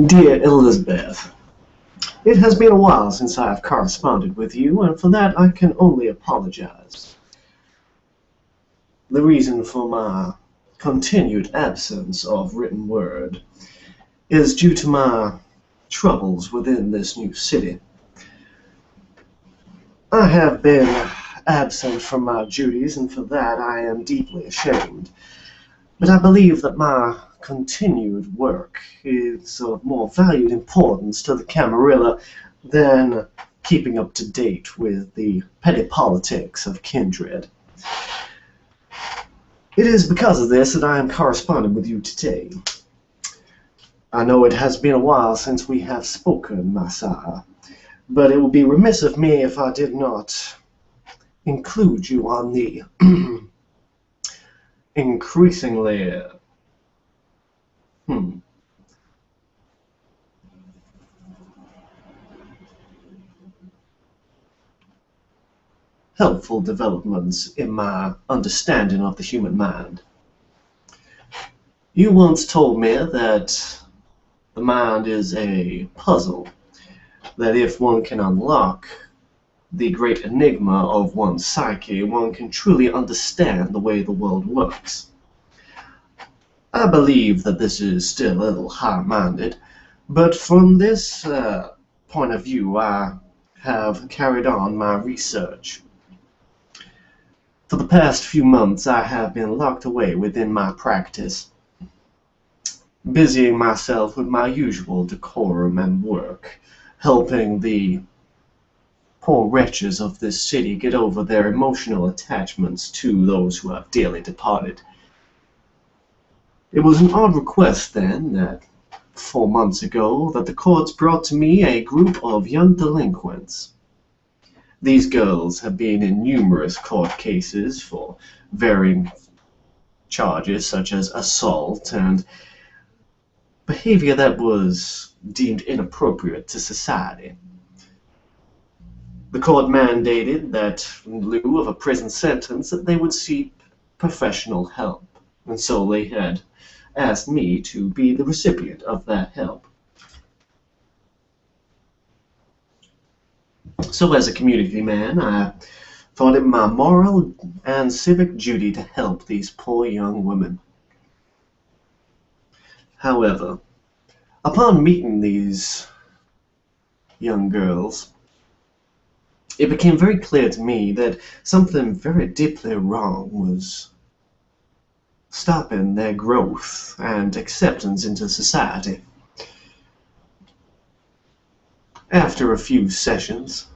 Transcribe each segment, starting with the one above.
Dear Elizabeth, it has been a while since I have corresponded with you, and for that I can only apologize. The reason for my continued absence of written word is due to my troubles within this new city. I have been absent from my duties, and for that I am deeply ashamed. But I believe that my continued work is of more valued importance to the Camarilla than keeping up to date with the petty politics of Kindred. It is because of this that I am corresponding with you today. I know it has been a while since we have spoken, my sire, but it would be remiss of me if I did not include you on the increasingly helpful developments in my understanding of the human mind. You once told me that the mind is a puzzle, that if one can unlock the great enigma of one's psyche, one can truly understand the way the world works. I believe that this is still a little high-minded, but from this point of view I have carried on my research. For the past few months I have been locked away within my practice, busying myself with my usual decorum and work, helping the poor wretches of this city get over their emotional attachments to those who have dearly departed. It was an odd request, then, that 4 months ago, that the courts brought to me a group of young delinquents. These girls have been in numerous court cases for varying charges, such as assault and behavior that was deemed inappropriate to society. The court mandated that, in lieu of a prison sentence, that they would seek professional help, and so they had asked me to be the recipient of that help. So as a community man, I thought it my moral and civic duty to help these poor young women. However, upon meeting these young girls, it became very clear to me that something very deeply wrong was stopping their growth and acceptance into society. After a few sessions,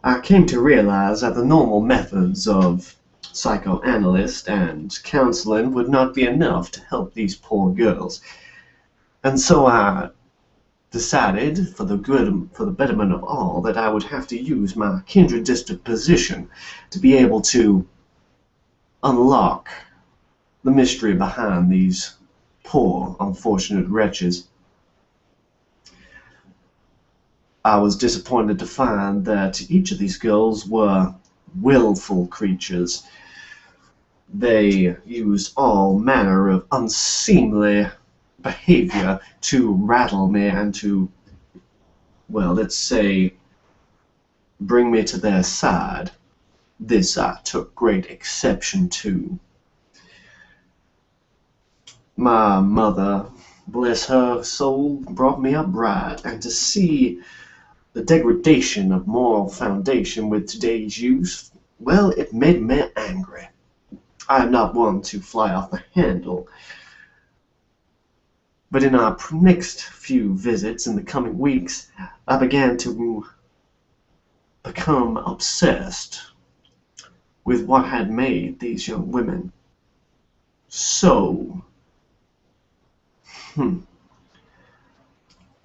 I came to realize that the normal methods of psychoanalyst and counseling would not be enough to help these poor girls. And so I decided, for the betterment of all, that I would have to use my kindred district position to be able to unlock the mystery behind these poor, unfortunate wretches. I was disappointed to find that each of these girls were willful creatures. They used all manner of unseemly behavior to rattle me and to, well, let's say, bring me to their side. This I took great exception to. My mother, bless her soul, brought me up right, and to see the degradation of moral foundation with today's youth, well, it made me angry. I am not one to fly off the handle, but in our next few visits in the coming weeks, I began to become obsessed with what had made these young women so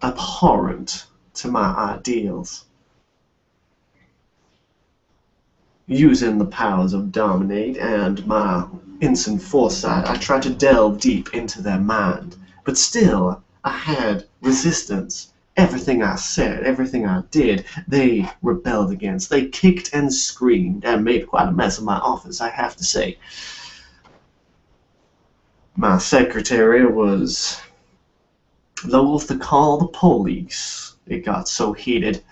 abhorrent to my ideals. Using the powers of dominate and my instant foresight, I tried to delve deep into their mind, but still I had resistance. Everything I said, everything I did, they rebelled against. They kicked and screamed and made quite a mess of my office, I have to say. My secretary was loath to call the police. It got so heated.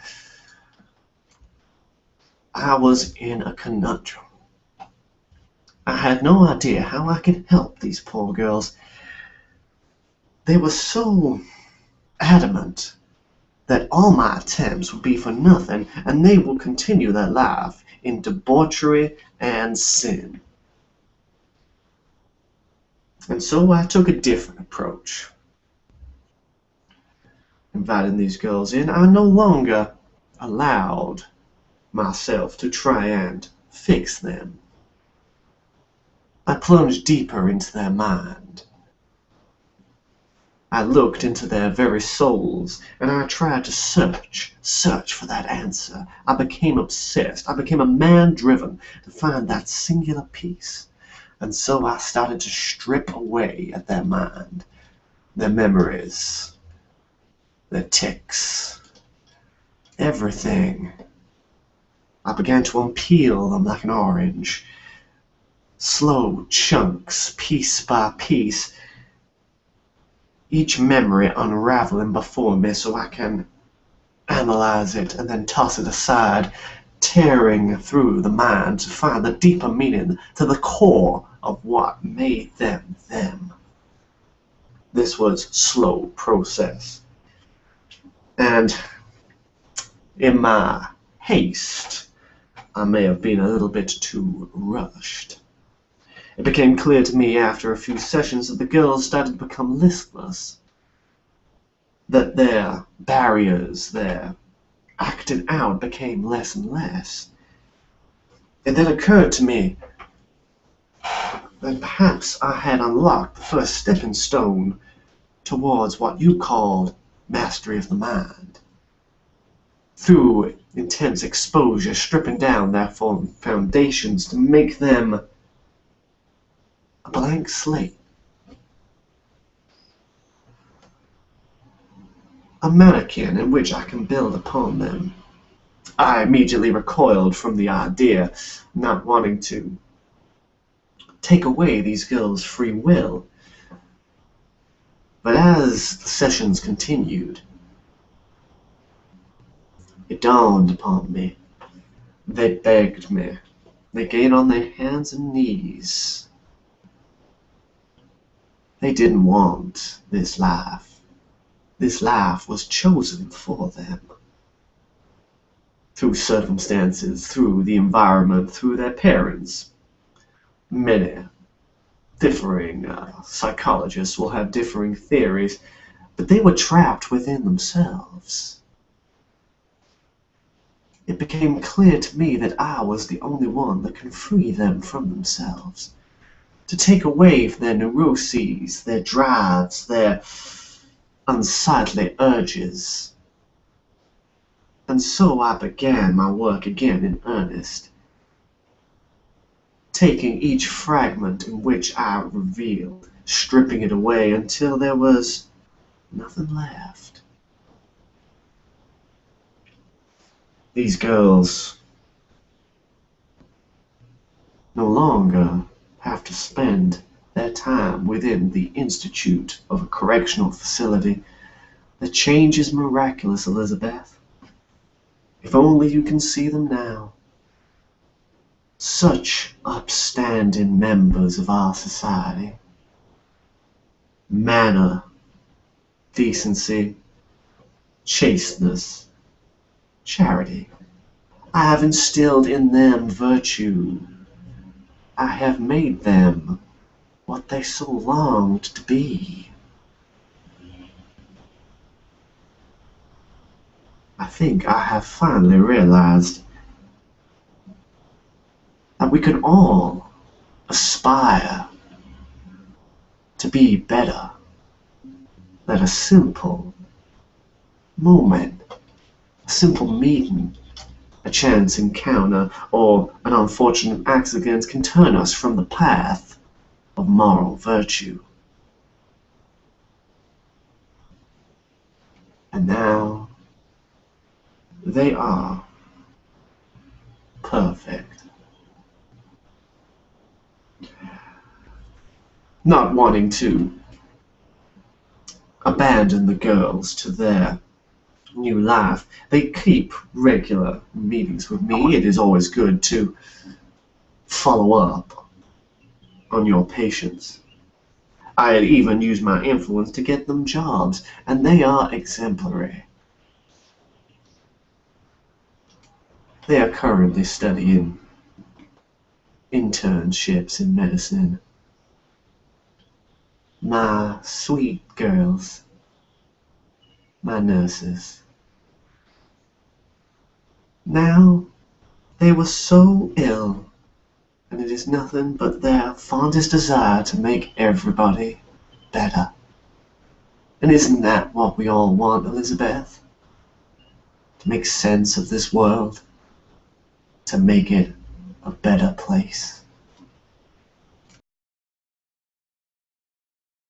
I was in a conundrum. I had no idea how I could help these poor girls. They were so adamant that all my attempts would be for nothing, and they will continue their life in debauchery and sin. And so I took a different approach. Inviting these girls in, I no longer allowed myself to try and fix them. I plunged deeper into their mind. I looked into their very souls, and I tried to search for that answer. I became obsessed. I became a man driven to find that singular piece. And so I started to strip away at their mind, their memories, their tics, everything. I began to unpeel them like an orange. Slow chunks, piece by piece, each memory unraveling before me so I can analyze it and then toss it aside, tearing through the mind to find the deeper meaning, to the core of what made them them. This was slow process. And in my haste, I may have been a little bit too rushed. It became clear to me after a few sessions that the girls started to become listless, that their barriers, their acting out became less and less. It then occurred to me that perhaps I had unlocked the first stepping stone towards what you called mastery of the mind. Through intense exposure, stripping down their foundations to make them a blank slate. A mannequin in which I can build upon them. I immediately recoiled from the idea, not wanting to take away these girls' free will. But as the sessions continued, it dawned upon me. They begged me. They got on their hands and knees. They didn't want this life. This life was chosen for them. Through circumstances, through the environment, through their parents. Many differing psychologists will have differing theories, but they were trapped within themselves. It became clear to me that I was the only one that can free them from themselves, to take away their neuroses, their drives, their unsightly urges. And so I began my work again in earnest, taking each fragment in which I revealed, stripping it away until there was nothing left. These girls no longer have to spend their time within the institute of a correctional facility. The change is miraculous, Elizabeth. If only you can see them now. Such upstanding members of our society. Manner, decency, chasteness, charity. I have instilled in them virtue. I have made them what they so longed to be. I think I have finally realized that we can all aspire to be better, that a simple moment, a simple meeting, a chance encounter, or an unfortunate accident can turn us from the path of moral virtue. And now they are perfect. not wanting to abandon the girls to their new life, they keep regular meetings with me. It is always good to follow up on your patients. I had even used my influence to get them jobs, and they are exemplary. They are currently studying internships in medicine. My sweet girls, my nurses. Now, they were so ill, and it is nothing but their fondest desire to make everybody better. And isn't that what we all want, Elizabeth? To make sense of this world, to make it a better place.